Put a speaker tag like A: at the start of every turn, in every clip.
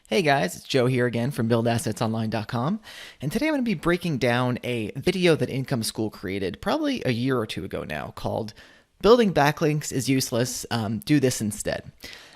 A: Hey guys, it's Joe here again from buildassetsonline.com, and today I'm going to be breaking down a video that Income School created probably a year or two ago now called Building Backlinks is Useless, Do This Instead.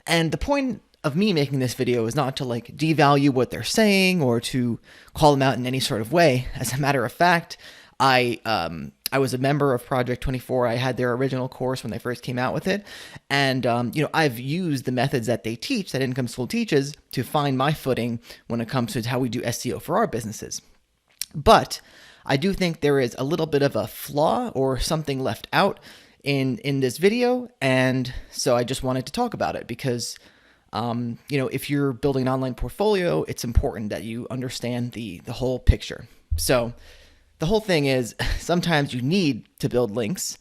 A: And the point of me making this video is not to devalue what they're saying or to call them out in any sort of way. As a matter of fact, I was a member of Project 24. I had their original course when they first came out with it. And, I've used the methods that they teach, that Income School teaches, to find my footing when it comes to how we do SEO for our businesses. But I do think there is a little bit of a flaw or something left out in this video. And so I just wanted to talk about it because, if you're building an online portfolio, it's important that you understand the whole picture. So the whole thing is sometimes you need to build links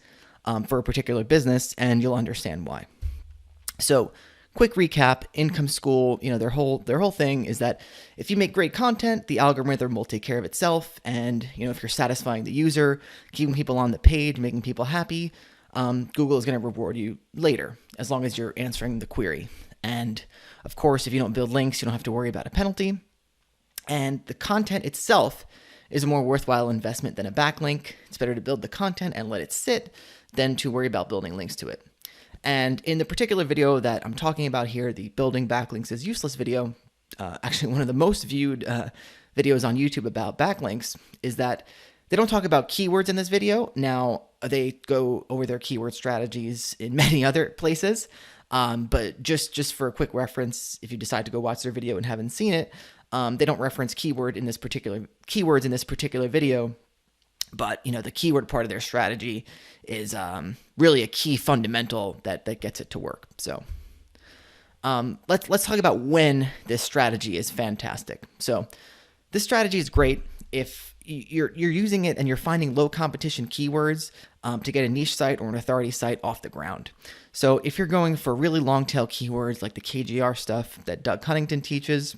A: for a particular business, and you'll understand why. So quick recap, Income School, their whole thing is that if you make great content, the algorithm will take care of itself. And, if you're satisfying the user, keeping people on the page, making people happy, Google is going to reward you later, as long as you're answering the query. And of course, if you don't build links, you don't have to worry about a penalty. And the content itself is a more worthwhile investment than a backlink. It's better to build the content and let it sit than to worry about building links to it. And in the particular video that I'm talking about here, the Building Backlinks is Useless video, actually one of the most viewed videos on YouTube about backlinks, is that they don't talk about keywords in this video. Now, they go over their keyword strategies in many other places, but just for a quick reference, if you decide to go watch their video and haven't seen it, they don't reference keywords in this particular video, but the keyword part of their strategy is really a key fundamental that gets it to work. So let's talk about when this strategy is fantastic. So this strategy is great if you're using it and you're finding low competition keywords to get a niche site or an authority site off the ground. So if you're going for really long tail keywords like the KGR stuff that Doug Cunnington teaches,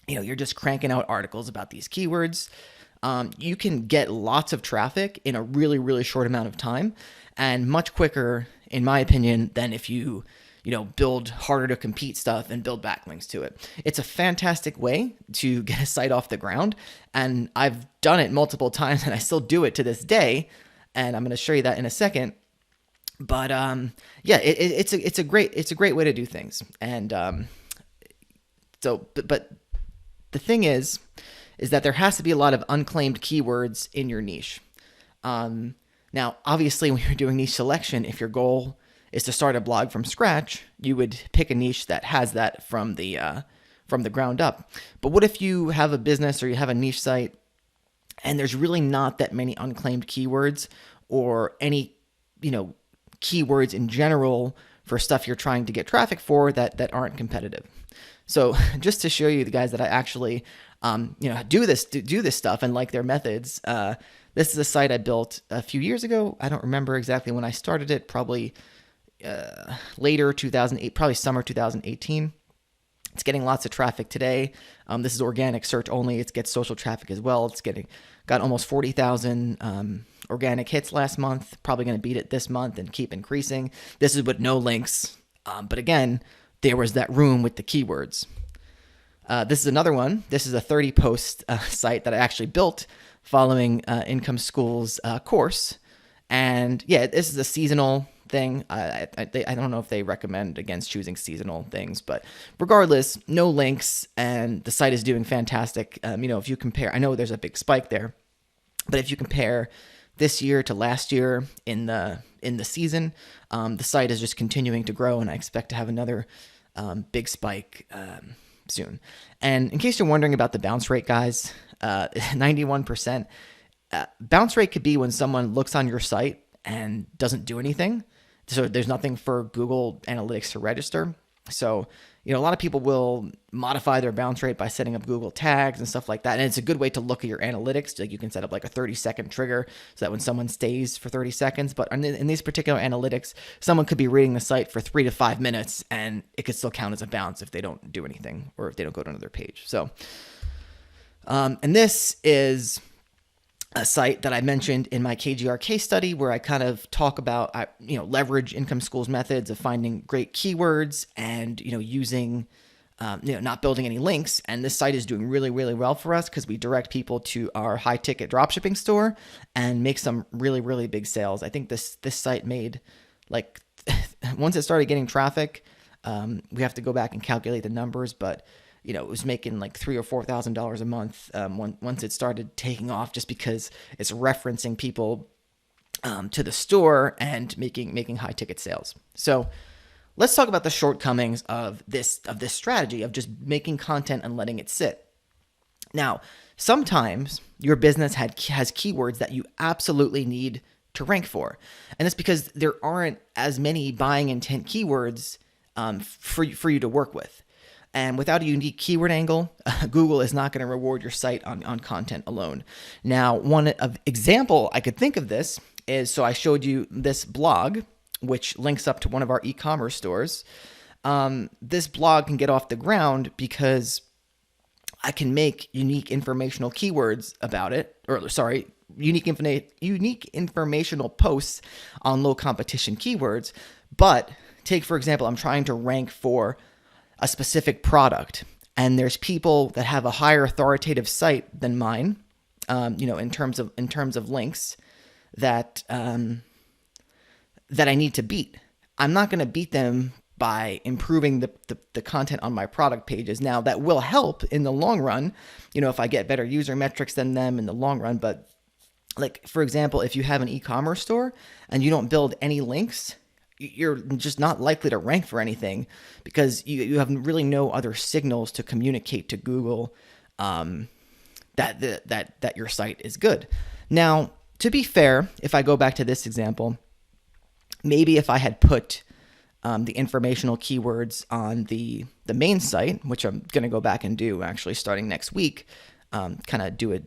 A: you're just cranking out articles about these keywords. You can get lots of traffic in a really, really short amount of time, and much quicker, in my opinion, than if you build harder to compete stuff and build backlinks to it. It's a fantastic way to get a site off the ground, and I've done it multiple times, and I still do it to this day, and I'm going to show you that in a second. But it's a great way to do things, and but the thing is that there has to be a lot of unclaimed keywords in your niche. Now, obviously, when you're doing niche selection, if your goal is to start a blog from scratch, you would pick a niche that has that from the ground up. But what if you have a business or you have a niche site and there's really not that many unclaimed keywords or any keywords in general for stuff you're trying to get traffic for that aren't competitive? So just to show you the guys that I actually, do this stuff and like their methods. This is a site I built a few years ago. I don't remember exactly when I started it. Probably later 2008, probably summer 2018. It's getting lots of traffic today. This is organic search only. It gets social traffic as well. Got almost 40,000 organic hits last month. Probably going to beat it this month and keep increasing. This is with no links. But again, there was that room with the keywords. This is another one. This is a 30 post site that I actually built following Income School's course. And yeah, this is a seasonal thing. I don't know if they recommend against choosing seasonal things, but regardless, no links, and the site is doing fantastic. If you compare, I know there's a big spike there, but if you compare this year to last year in the season, the site is just continuing to grow, and I expect to have another big spike soon. And in case you're wondering about the bounce rate, guys, 91%. Bounce rate could be when someone looks on your site and doesn't do anything. So there's nothing for Google Analytics to register. So, a lot of people will modify their bounce rate by setting up Google tags and stuff like that. And it's a good way to look at your analytics. Like you can set up like a 30-second trigger so that when someone stays for 30 seconds. But in these particular analytics, someone could be reading the site for 3 to 5 minutes and it could still count as a bounce if they don't do anything or if they don't go to another page. So, and this is a site that I mentioned in my KGR case study where I kind of talk about, leverage Income School's methods of finding great keywords and, using not building any links. And this site is doing really, really well for us because we direct people to our high ticket dropshipping store and make some really, really big sales. I think this site made like, once it started getting traffic, we have to go back and calculate the numbers, but it was making like $3,000 or $4,000 a month once it started taking off, just because it's referencing people to the store and making high ticket sales. So let's talk about the shortcomings of this strategy of just making content and letting it sit. Now, sometimes your business has keywords that you absolutely need to rank for, and it's because there aren't as many buying intent keywords for you to work with. And without a unique keyword angle, Google is not going to reward your site on content alone. Now, one example I could think of this is, so I showed you this blog, which links up to one of our e-commerce stores. This blog can get off the ground because I can make unique informational keywords about it, unique informational posts on low competition keywords. But take, for example, I'm trying to rank for a specific product, and there's people that have a higher authoritative site than mine, in terms of links that I need to beat. I'm not going to beat them by improving the content on my product pages. Now, that will help in the long run, if I get better user metrics than them in the long run. But like, for example, if you have an e-commerce store and you don't build any links, you're just not likely to rank for anything, because you have really no other signals to communicate to Google that your site is good. Now, to be fair, if I go back to this example, maybe if I had put the informational keywords on the main site, which I'm going to go back and do actually starting next week, kind of do a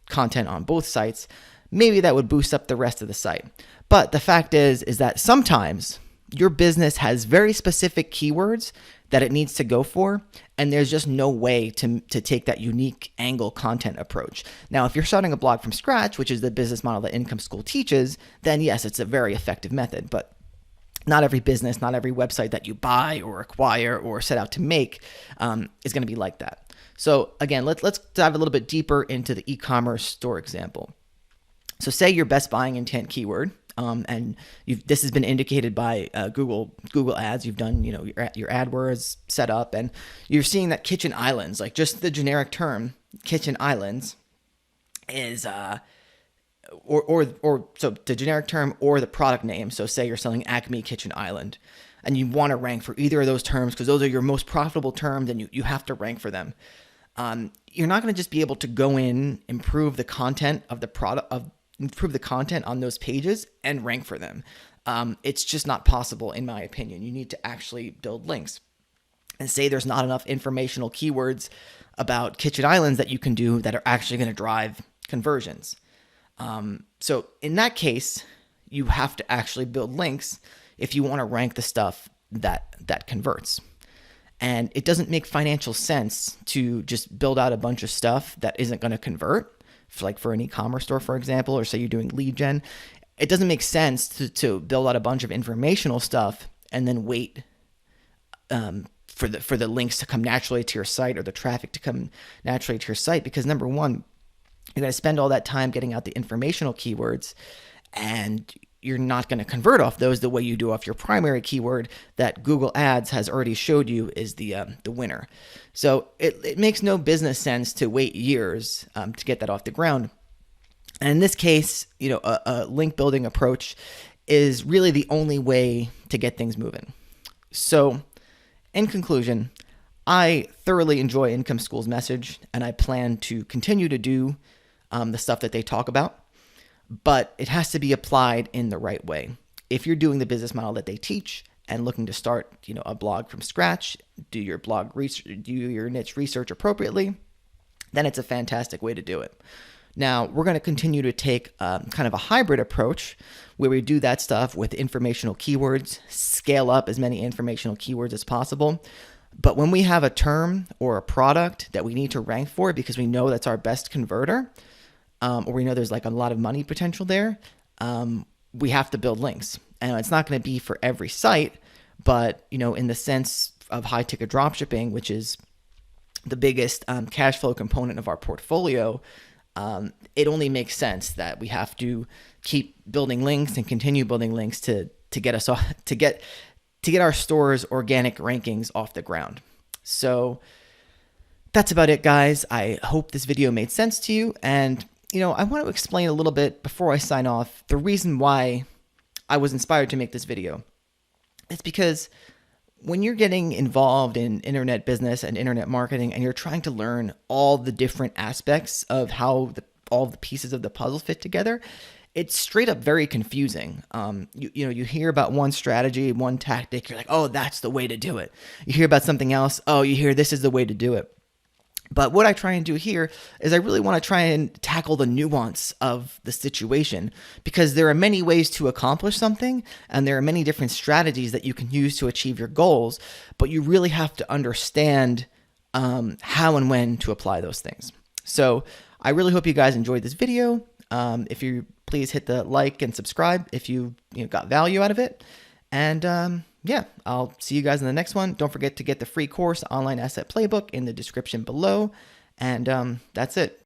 A: content on both sites, maybe that would boost up the rest of the site. But the fact is that sometimes your business has very specific keywords that it needs to go for, and there's just no way to take that unique angle content approach. Now, if you're starting a blog from scratch, which is the business model that Income School teaches, then yes, it's a very effective method. But not every business, not every website that you buy or acquire or set out to make is going to be like that. So again, let's dive a little bit deeper into the e-commerce store example. So say your best buying intent keyword, and this has been indicated by Google Ads. You've done your AdWords set up, and you're seeing that kitchen islands, like just the generic term kitchen islands, is so the generic term or the product name. So say you're selling Acme Kitchen Island, and you want to rank for either of those terms because those are your most profitable terms, and you have to rank for them. You're not going to just be able to go in, improve the content of the product improve the content on those pages and rank for them. It's just not possible, in my opinion. You need to actually build links. And say there's not enough informational keywords about kitchen islands that you can do that are actually going to drive conversions. So in that case, you have to actually build links if you want to rank the stuff that converts. And it doesn't make financial sense to just build out a bunch of stuff that isn't going to convert. For an e-commerce store, for example, or say you're doing lead gen, it doesn't make sense to build out a bunch of informational stuff and then wait for the links to come naturally to your site or the traffic to come naturally to your site. Because number one, you're going to spend all that time getting out the informational keywords, and you're not going to convert off those the way you do off your primary keyword that Google Ads has already showed you is the winner. So it makes no business sense to wait years to get that off the ground. And in this case, a link building approach is really the only way to get things moving. So in conclusion, I thoroughly enjoy Income School's message, and I plan to continue to do the stuff that they talk about. But it has to be applied in the right way. If you're doing the business model that they teach and looking to start, a blog from scratch, do your niche research appropriately, then it's a fantastic way to do it. Now, we're going to continue to take kind of a hybrid approach where we do that stuff with informational keywords, scale up as many informational keywords as possible. But when we have a term or a product that we need to rank for because we know that's our best converter, or we know there's like a lot of money potential there, we have to build links. And it's not going to be for every site, but in the sense of high ticket dropshipping, which is the biggest cash flow component of our portfolio, it only makes sense that we have to keep building links and continue building links to get us off, to get our store's organic rankings off the ground. So that's about it, guys. I hope this video made sense to you. And, I want to explain a little bit before I sign off the reason why I was inspired to make this video. It's because when you're getting involved in internet business and internet marketing and you're trying to learn all the different aspects of how all the pieces of the puzzle fit together, it's straight up very confusing. You hear about one strategy, one tactic, you're like, oh, that's the way to do it. You hear about something else, oh, you hear this is the way to do it. But what I try and do here is I really want to try and tackle the nuance of the situation, because there are many ways to accomplish something and there are many different strategies that you can use to achieve your goals, but you really have to understand how and when to apply those things. So I really hope you guys enjoyed this video. If you please hit the like and subscribe if you got value out of it. And yeah, I'll see you guys in the next one. Don't forget to get the free course, Online Asset Playbook, in the description below. And that's it.